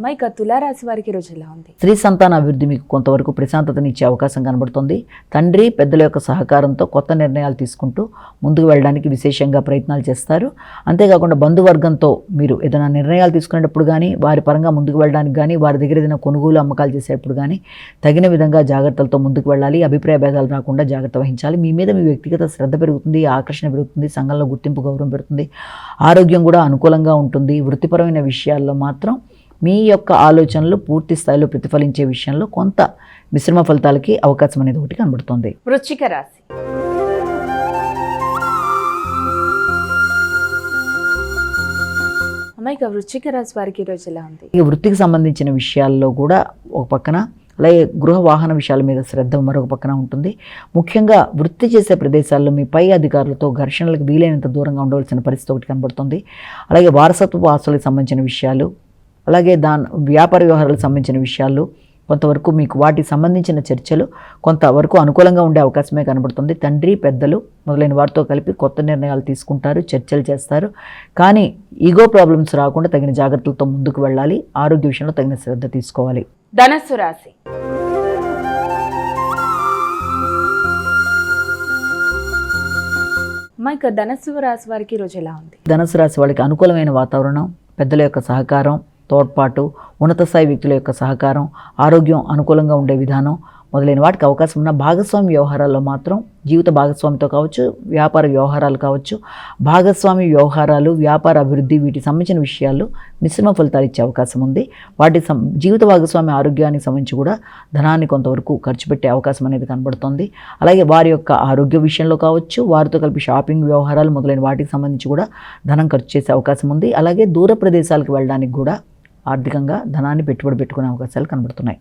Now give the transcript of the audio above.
అమ్మ ఇక తులారాశి వారికి రోజు ఎలా ఉంది? స్త్రీ సంతాన అభివృద్ధి మీకు కొంతవరకు ప్రశాంతతని ఇచ్చే అవకాశం కనబడుతుంది. తండ్రి పెద్దల యొక్క సహకారంతో కొత్త నిర్ణయాలు తీసుకుంటూ ముందుకు వెళ్ళడానికి విశేషంగా ప్రయత్నాలు చేస్తారు. అంతేకాకుండా బంధువర్గంతో మీరు ఏదైనా నిర్ణయాలు తీసుకునేటప్పుడు కానీ, వారి పరంగా ముందుకు వెళ్ళడానికి కానీ, వారి దగ్గర ఏదైనా కొనుగోలు అమ్మకాలు చేసేటప్పుడు కానీ తగిన విధంగా జాగ్రత్తలతో ముందుకు వెళ్ళాలి. అభిప్రాయ భేదాలు రాకుండా జాగ్రత్త వహించాలి. మీ మీద మీ వ్యక్తిగత శ్రద్ధ పెరుగుతుంది, ఆకర్షణ పెరుగుతుంది, సంఘంలో గుర్తింపు గౌరవం పెరుగుతుంది, ఆరోగ్యం కూడా అనుకూలంగా ఉంటుంది. వృత్తిపరమైన విషయాల్లో మాత్రం మీ యొక్క ఆలోచనలు పూర్తి స్థాయిలో ప్రతిఫలించే విషయంలో కొంత మిశ్రమ ఫలితాలకి అవకాశం అనేది ఒకటి కనబడుతుంది. వృశ్చిక రాశి. అమ్మ ఇక వృశ్చిక రాశి వారికి రోజు ఎలా ఉంది? ఇక వృత్తికి సంబంధించిన విషయాల్లో కూడా ఒక పక్కన, అలాగే గృహ వాహన విషయాల మీద శ్రద్ధ మరొక పక్కన ఉంటుంది. ముఖ్యంగా వృత్తి చేసే ప్రదేశాల్లో మీ పై అధికారులతో ఘర్షణలకు వీలైనంత దూరంగా ఉండవలసిన పరిస్థితి ఒకటి కనబడుతుంది. అలాగే వారసత్వ ఆస్తులకు సంబంధించిన విషయాలు, అలాగే వ్యాపార వ్యవహారాలకు సంబంధించిన విషయాలు కొంతవరకు మీకు వాటికి సంబంధించిన చర్చలు కొంతవరకు అనుకూలంగా ఉండే అవకాశమే కనబడుతుంది. తండ్రి పెద్దలు మొదలైన వారితో కలిపి కొత్త నిర్ణయాలు తీసుకుంటారు, చర్చలు చేస్తారు. కానీ ఈగో ప్రాబ్లమ్స్ రాకుండా తగిన జాగ్రత్తలతో ముందుకు వెళ్ళాలి. ఆరోగ్య విషయంలో తగిన శ్రద్ధ తీసుకోవాలి. ధనస్సు రాశి. అమ్మ ఇక ధనస్సు రాశి వారికి రోజు ఎలా ఉంది? ధనస్సు రాశి వాళ్ళకి అనుకూలమైన వాతావరణం, పెద్దల యొక్క సహకారం, తోడ్పాటు, ఉన్నత స్థాయి వ్యక్తుల యొక్క సహకారం, ఆరోగ్యం అనుకూలంగా ఉండే విధానం మొదలైన వాటికి అవకాశం ఉన్న భాగస్వామి వ్యవహారాల్లో మాత్రం జీవిత భాగస్వామితో కావచ్చు, వ్యాపార వ్యవహారాలు కావచ్చు, భాగస్వామి వ్యవహారాలు, వ్యాపార అభివృద్ధి వీటికి సంబంధించిన విషయాల్లో మిశ్రమ ఫలితాలు ఇచ్చే అవకాశం ఉంది. జీవిత భాగస్వామి ఆరోగ్యానికి సంబంధించి కూడా ధనాన్ని కొంతవరకు ఖర్చు పెట్టే అవకాశం అనేది కనబడుతుంది. అలాగే వారి యొక్క ఆరోగ్య విషయంలో కావచ్చు, వారితో కలిపి షాపింగ్ వ్యవహారాలు మొదలైన వాటికి సంబంధించి కూడా ధనం ఖర్చు చేసే అవకాశం ఉంది. అలాగే దూర ప్రదేశాలకు వెళ్ళడానికి కూడా ఆర్థికంగా ధనాన్ని పెట్టుబడి పెట్టుకునే అవకాశాలు కనబడుతున్నాయి.